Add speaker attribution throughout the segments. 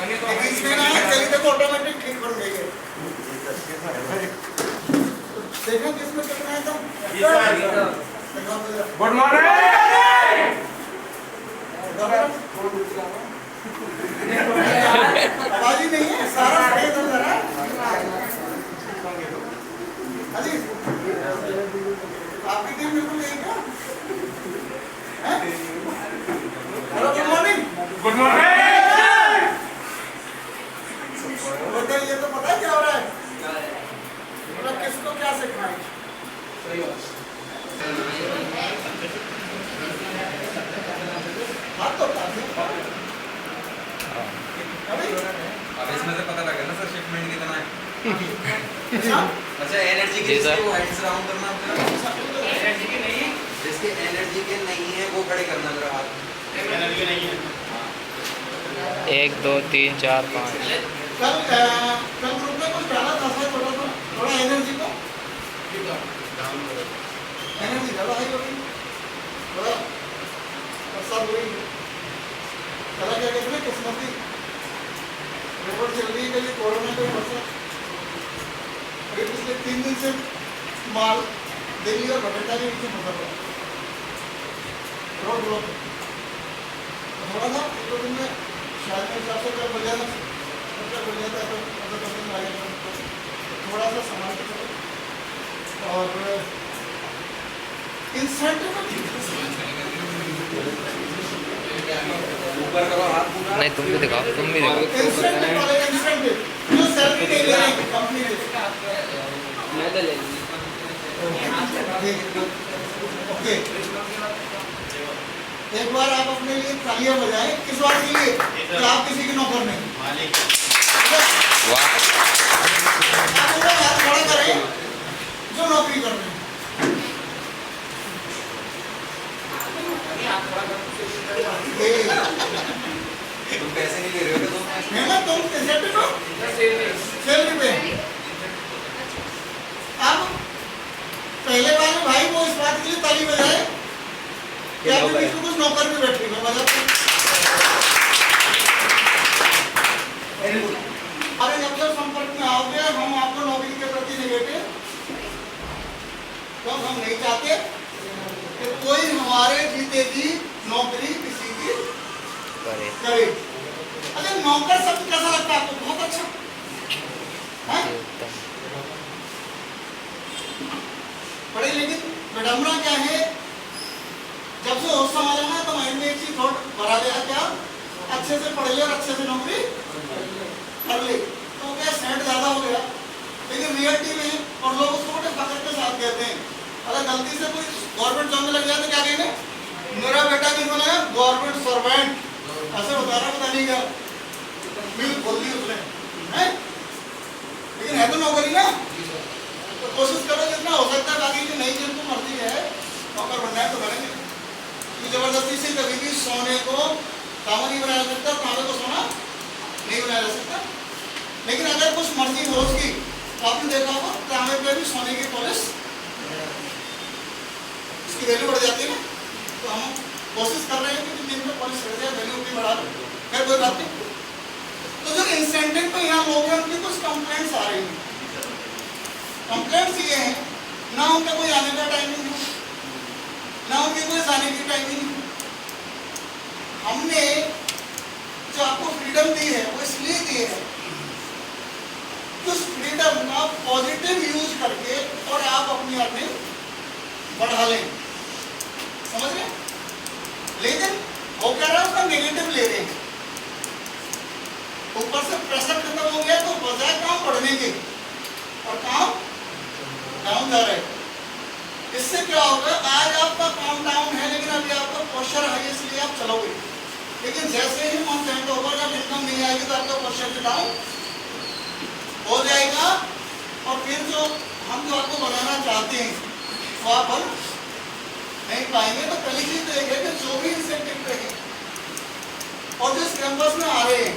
Speaker 1: इसमें ना चलिए देखो ऑटोमेटिक ठीक बन गई है। देखो किसमें कितना है तो
Speaker 2: गुड मॉर्निंग।
Speaker 1: आवाज ही नहीं है सारा सही चल रहा है। अजी आपकी टीम बिल्कुल यही क्या? Hello good morning.
Speaker 2: Good morning.
Speaker 1: बताइए तो पता है क्या हो रहा है? मतलब किसको क्या सिखाएं? बात तो
Speaker 3: अब इसमें से पता लगा ना सर शिपमेंट कितना है। अच्छा एनर्जी
Speaker 4: जी
Speaker 3: के
Speaker 4: सर।
Speaker 3: वो हेड्स राउंड करना अपना एनर्जी के नहीं है, जिसके एनर्जी के नहीं है वो खड़े करना मेरा हाथ। एनर्जी नहीं है
Speaker 4: 1 2 3 4 5।
Speaker 1: कल ग्रुप में कुछ डाला था सर थोड़ा एनर्जी को एनर्जी ज़्यादा हाई हो गई थोड़ा सब हुई चला क्या कहते हैं किस्मती रिपोर्ट चल रही है कि ये कोरोना का वर्षा अभी पिछले 3 दिन से माल दिल्ली और बठिंडा के बीच में फंसा हुआ रोड ब्लॉक थोड़ा सा 1-2 दिन में शायद मेरे हिसाब से कल बन जाना बन जाता है तो थोड़ा सा संभाल के चलो और इंसेंटिव
Speaker 3: ऊपर करो हाथ पूरा।
Speaker 4: नहीं तुम भी दिखाओ तुम भी दिखाओ।
Speaker 1: इंसेंटिव वाले इंसेंटिव जो सैलरी नहीं ले रही कंपनी ने
Speaker 4: मैं तो ले
Speaker 1: ओके एक बार आप अपने लिए तालियां बजाएं किस बात के लिए कि आप किसी के नौकर नहीं
Speaker 3: मालिक
Speaker 4: वाह।
Speaker 1: आप उनका हाथ खड़ा करें जो नौकरी कर रहे हैं
Speaker 3: तुम पैसे नहीं ले रहे हो क्या तुम?
Speaker 1: है ना तुम इंसेंटिव हो सैलरी पे अब पहले वाले भाई वो इस बात के लिए ताली बजाए कि आपके बीच में कुछ नौकर भी बैठे हैं बजाते अरे जब जब संपर्क में आओगे हम आपको नौकरी के प्रति निगेटिव तो हम नहीं चाहते कि कोई हमारे जीते जी नौकरी किसी की
Speaker 4: करे
Speaker 1: करे। अच्छा नौकर शब्द कैसा लगता है आपको? बहुत अच्छा है
Speaker 4: उत्तम।
Speaker 1: पढ़े लेकिन विडम्बना क्या है जब से होश संभाला ना तो माइंड में एक चीज थॉट भरा गया क्या अच्छे से पढ़ ले और अच्छे से नौकरी कर ले तो क्या सेट ज्यादा हो गया लेकिन रियलिटी में और लोग उसको बड़े फख्र के साथ कहते हैं अगर गलती से कोई गवर्नमेंट जॉब में लग जाए तो क्या कहेंगे मेरा बेटा किस बना गवर्नमेंट सर्वेंट ऐसे बता रहा पता नहीं क्या मिल बोल दी उसने है लेकिन है तो नौकरी ना तो कोशिश करो जितना हो सकता है बाकी जो नहीं जिनको मर्जी है नौकर बनना है तो बनेंगे कि जबरदस्ती से कभी भी सोने को तांबा नहीं बनाया जा सकता तांबे को सोना नहीं बनाया जा सकता लेकिन अगर कुछ मर्जी हो उसकी तो आपने देखा होगा तांबे पे भी सोने की पॉलिश इसकी वैल्यू बढ़ जाती है ना तो हम कोशिश कर रहे हैं कि जिन पे पॉलिश कर जाए वैल्यू उतनी बढ़ा दो खैर कोई बात नहीं तो जो इंसेंटिव पे यहाँ लोग हैं उनकी कुछ कंप्लेंट्स आ रही हैं कंप्लेंट्स ये हैं ना उनका कोई आने का टाइमिंग है ना उनकी कोई जाने की टाइमिंग है हमने जो आपको फ्रीडम दी है वो इसलिए दी है उस फ्रीडम का पॉजिटिव यूज करके और आप अपनी अर्निंग बढ़ा लें समझ रहे लेकिन वो कह रहा है उसका नेगेटिव ले रहे हैं ऊपर से प्रेशर खत्म हो गया तो बजाय काम बढ़ने के और काम डाउन जा रहे इससे क्या होगा आज आपका काम डाउन है लेकिन अभी आपका प्रेशर है इसलिए आप चलोगे लेकिन जैसे ही मंथ एंड होगा जब इनकम नहीं आएगी तो आपका प्रेशर डाउन हो जाएगा और फिर जो हम जो आपको बनाना चाहते हैं वो आप बन नहीं पाएंगे तो पहली चीज तो एक है कि जो भी इंसेंटिव रहेंगे और जो इस कैंपस में आ रहे हैं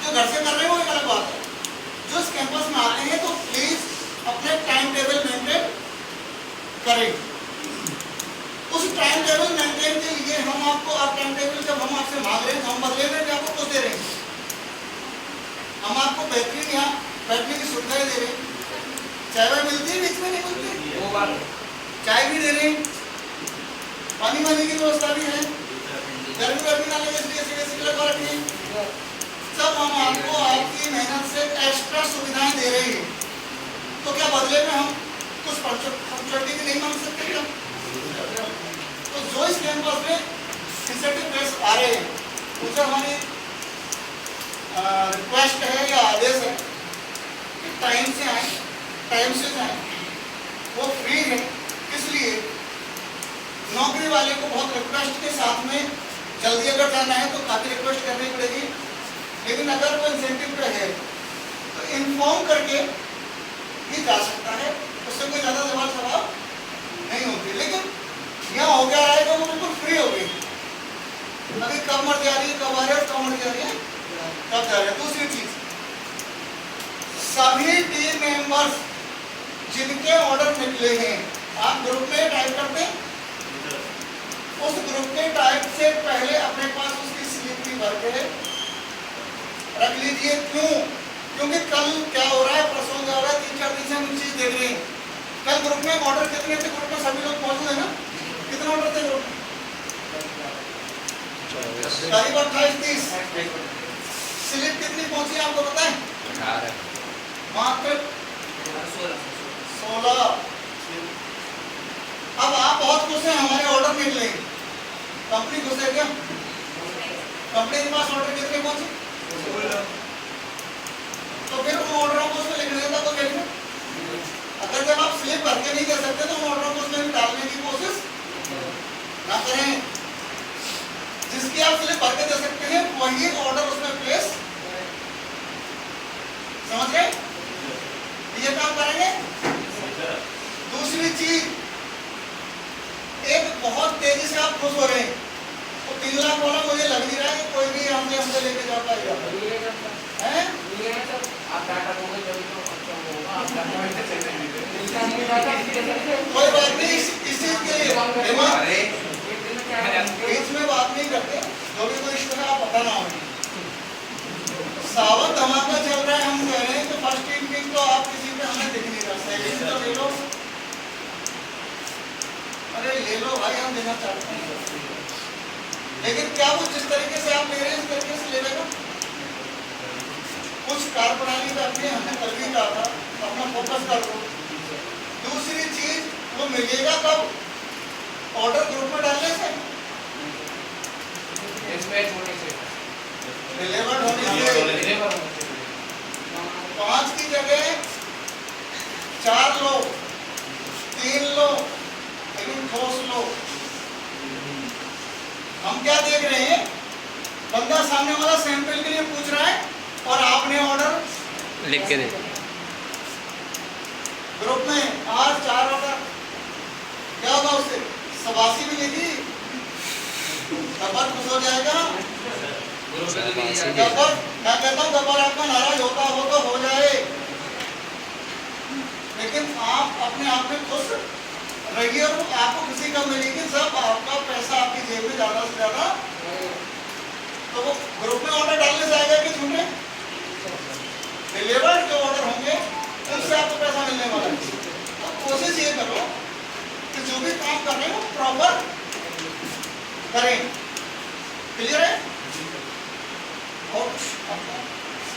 Speaker 1: जो घर से कर रहे हैं वो एक अलग बात है जो इस कैंपस में आते हैं तो प्लीज अपने टाइम टेबल मेंटेन करें उस टाइम टेबल मेंटेन के लिए हम आपको आप टाइम टेबल जब हम आपसे मांग रहे हैं तो हम बदले में भी आपको कुछ दे रहे हैं बेहतरीन यहाँ बैठने की सुविधाएं दे रहे हैं। चाय वाय मिलती है, बीच में नहीं मिलती,
Speaker 3: वो बात
Speaker 1: चाय भी दे रहे हैं, पानी वानी की व्यवस्था भी है, गर्मी वर्मी ना लगे इसलिए ऐसी लगा रखी है। सब हम आपको आपकी मेहनत से एक्स्ट्रा सुविधाएं दे रहे हैं, तो क्या बदले में हम कुछ पंक्चुअलिटी भी नहीं मांग सकते क्या? तो जो इस कैंपस में इंसेंटिव बेस आ रहे हैं उनसे हमारी रिक्वेस्ट है या आदेश है कि टाइम से आए, टाइम से जाए। वो फ्री है, इसलिए नौकरी वाले को बहुत रिक्वेस्ट के साथ में जल्दी अगर जाना है तो काफी रिक्वेस्ट करनी पड़ेगी, लेकिन अगर वो इंसेंटिव पे है तो इन्फॉर्म करके ही जा सकता है, उससे कोई ज़्यादा सवाल नहीं होती। लेकिन यहाँ हो गया है तो वो बिल्कुल फ्री हो गई, अभी कब मर जा रही है, कब आ रही है और कब मर जा रही है, कब जा रही है। दूसरी चीज, सभी टीम मेंबर्स जिनके ऑर्डर निकले हैं, आप ग्रुप में टाइप करते हैं, उस ग्रुप के टाइप से पहले अपने पास उसकी स्लिप भी भर के रख लीजिए। क्यों? क्योंकि कल क्या हो रहा है, परसों क्या हो रहा है, 3-4 दिन से हम चीज देख रहे हैं। कल ग्रुप में ऑर्डर कितने थे? ग्रुप में सभी लोग मौजूद है ना? कितने ऑर्डर थे ग्रुप में? करीब 28-30। स्लिप कितनी पहुंची आपको पता है?
Speaker 4: 18
Speaker 1: मात्र 16। अब आप बहुत खुश हैं हमारे ऑर्डर निकले, कंपनी खुश है क्या? कंपनी के पास ऑर्डर कितने पहुंचे? तो फिर उन ऑर्डरों को उसमें लिखने का तो लिखना। अगर जब आप स्लिप भर के नहीं दे सकते तो उन ऑर्डरों को उसमें भी डालने की कोशिश ना करें। जिसकी आप स्लिप भर के दे सकते हैं वही ऑर्डर उसमें प्लेस, समझ गए? ये काम करेंगे। दूसरी चीज, एक बहुत तेजी से आप खुश हो रहे हैं, तो 3 लाख वाला मुझे लग नहीं रहा है कि कोई भी हमसे लेके जा पाएगा, हैं? कोई बात नहीं, इस चीज के लिए बीच में बात नहीं करते, जो भी कोई इश्यू है आप बताना होगी। सावन धमाका चल रहा है, हम कह रहे हैं कि फर्स्ट टीम तो आप किसी पे हमें दिख नहीं रहा, सेकंड तो ले लो, अरे ले लो भाई, हम देना चाहते हैं, लेकिन क्या वो जिस तरीके से आप ले रहे हैं इस तरीके से ले लेगा? कुछ कार्यप्रणाली करके हमने कल भी कहा था, अपना फोकस कर दो। दूसरी चीज, वो मिलेगा कब? ऑर्डर ग्रुप में डालने से, डिलीवर्ड होने से। 5 की जगह 4 लो, 3 लो, लेकिन ठोस लो। हम क्या देख रहे हैं, बंदा सामने वाला सैंपल के लिए पूछ रहा है और आपने ऑर्डर
Speaker 4: लिख के दे।
Speaker 1: ग्रुप में आज 4 ऑर्डर, क्या होगा उससे? शाबाशी मिलेगी, गब्बर खुश हो जाएगा। गब्बर, मैं कहता हूँ गब्बर आपका नाराज होता हो तो हो जाए, लेकिन आप अपने आप में खुश रहिए और आपको किसी का मिलेगी, सब आपका पैसा आपकी जेब में ज्यादा से ज्यादा। तो वो ग्रुप में ऑर्डर डालने से आएगा कि झूठे डिलीवर जो ऑर्डर होंगे उनसे आपको पैसा मिलने वाला है। तो कोशिश ये करो कि जो भी काम कर रहे हैं वो प्रॉपर करें। क्लियर है? और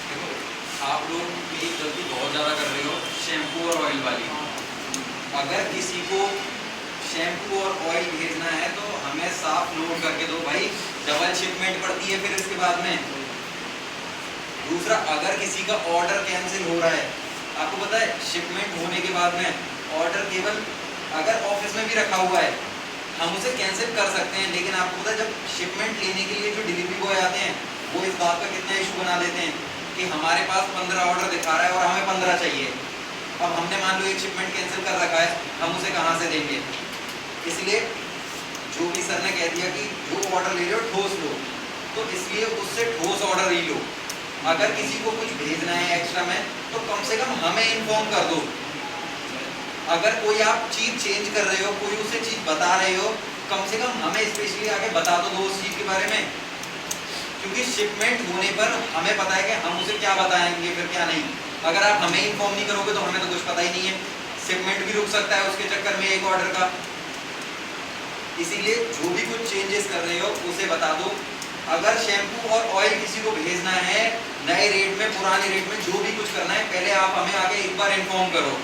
Speaker 3: देखो, आप लोग एक गलती बहुत ज़्यादा कर रहे हो, शैम्पू और ऑयल वाली। अगर किसी को शैम्पू और ऑयल भेजना है तो हमें साफ नोट करके दो भाई, डबल शिपमेंट पड़ती है फिर इसके बाद में। दूसरा, अगर किसी का ऑर्डर कैंसिल हो रहा है, आपको पता है शिपमेंट होने के बाद में ऑर्डर केवल अगर ऑफिस में भी रखा हुआ है हम उसे कैंसिल कर सकते हैं, लेकिन आपको पता है जब शिपमेंट लेने के लिए जो डिलीवरी बॉय आते हैं वो इस बात का कितना इशू बना देते हैं कि हमारे पास 15 ऑर्डर दिखा रहा है और हमें 15 चाहिए। अब हमने मान लो एक शिपमेंट कैंसिल कर रखा है, हम उसे कहाँ से देंगे? इसलिए जो भी सर ने कह दिया कि जो ऑर्डर ले रहे हो ठोस लो, तो इसलिए उससे ठोस ऑर्डर ही लो। अगर किसी को कुछ भेजना है एक्स्ट्रा में तो कम से कम हमें इन्फॉर्म कर दो। अगर कोई आप चीज़ चेंज कर रहे हो, कोई उसे चीज़ बता रहे हो, कम से कम हमें स्पेशली आके बता दो उस चीज़ के बारे में, क्योंकि शिपमेंट होने पर हमें पता है कि हम उसे क्या बताएंगे फिर क्या नहीं। अगर आप हमें इन्फॉर्म नहीं करोगे तो हमें तो कुछ पता ही नहीं है। शिपमेंट भी रुक सकता है उसके चक्कर में एक ऑर्डर का। इसीलिए जो भी कुछ चेंजेस कर रहे हो उसे बता दो। अगर शैम्पू और ऑयल किसी को भेजना है नए रेट में पुराने रेट में जो भी कुछ करना है, पहले आप हमें आके एक बार इन्फॉर्म करो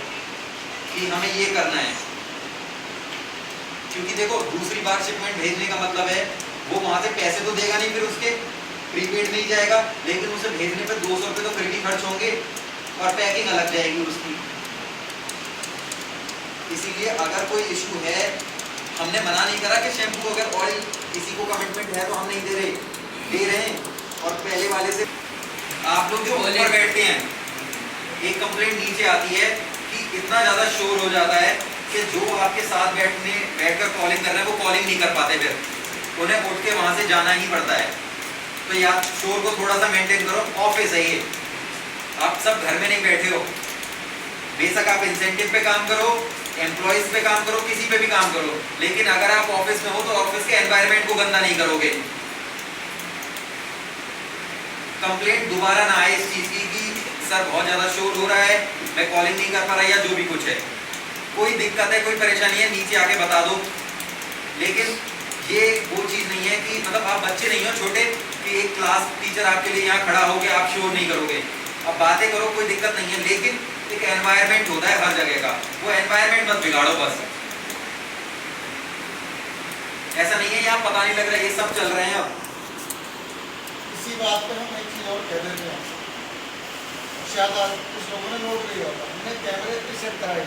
Speaker 3: कि हमें ये करना है। क्योंकि देखो दूसरी बार शिपमेंट भेजने का मतलब है वो वहां से पैसे तो देगा नहीं, फिर उसके प्रीपेड में ही जाएगा, लेकिन उसे भेजने पर 200 रुपये तो फिर भी खर्च होंगे और पैकिंग अलग जाएगी उसकी। इसीलिए अगर कोई इशू है, हमने मना नहीं करा कि शैम्पू अगर ऑयल किसी को कमिटमेंट है तो हम नहीं दे रहे हैं। और पहले वाले से आप लोग जो ऊपर बैठते हैं, एक कंप्लेंट नीचे आती है कि इतना ज़्यादा शोर हो जाता है कि जो आपके साथ बैठकर कॉलिंग कर रहे हैं वो कॉलिंग नहीं कर पाते, फिर उन्हें उठ के वहाँ से जाना ही पड़ता है। तो यार शोर को थोड़ा सा मेंटेन करो। ऑफिस है ये, आप सब घर में नहीं बैठे हो। बेशक आप इंसेंटिव पे काम करो, एम्प्लॉइज पे काम करो, किसी पे भी काम करो, लेकिन अगर आप ऑफिस में हो तो ऑफिस के एनवायरनमेंट को गंदा नहीं करोगे। कंप्लेंट दोबारा ना आए इस चीज की कि सर बहुत ज्यादा शोर हो रहा है, मैं कॉलिंग नहीं कर पा रहा, या जो भी कुछ है। कोई दिक्कत है, कोई परेशानी है, नीचे आके बता दो। लेकिन ये वो चीज नहीं है कि मतलब आप बच्चे नहीं हो छोटे कि एक क्लास टीचर आपके लिए यहाँ खड़ा होके आप शोर नहीं करोगे। अब बातें करो, कोई दिक्कत नहीं है, लेकिन एक एनवायरनमेंट होता है हर जगह का, वो एनवायरनमेंट मत बिगाड़ो बस। ऐसा नहीं है यहाँ पता नहीं लग रहा है ये सब चल रहे हैं। अब
Speaker 1: इसी बात पे हम एक चीज और कह देते हैं, शायद आज कुछ लोगों ने नोट किया होगा, हमने कैमरे पे सेट कराई।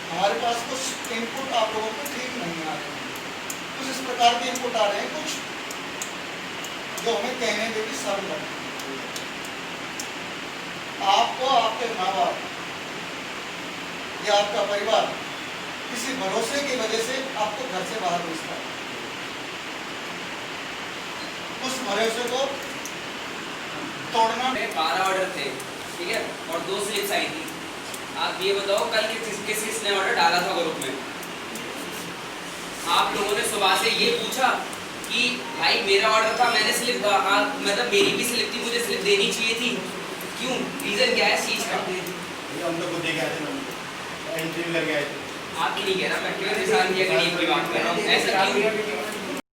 Speaker 1: हमारे पास कुछ इनपुट आप लोगों को ठीक नहीं आ रहे हैं, कुछ इस प्रकार के इनपुट आ रहे हैं, कुछ जो हमें कहने में भी शर्म लगती है। आपको आपके माँ बाप या आपका परिवार किसी भरोसे की वजह से आपको घर से बाहर भेजता है, उस भरोसे को तोड़ना।
Speaker 2: 12 ऑर्डर थे, ठीक है, और 2 स्लिप्स आई थी। आप ये बताओ कल किसने ऑर्डर डाला था ग्रुप में? आप लोगों ने सुबह से ये पूछा कि भाई मेरा ऑर्डर था, मैंने स्लिप मतलब मेरी भी स्लिप थी, मुझे स्लिप देनी चाहिए थी, क्यों? रीजन क्या है इस चीज का?
Speaker 5: हम लोग को देखे आए थे, एंट्री करके आए थे।
Speaker 2: आप नहीं कह रहा, मैं क्यों इंसान की बात कर रहा हूँ। ऐसा क्यों?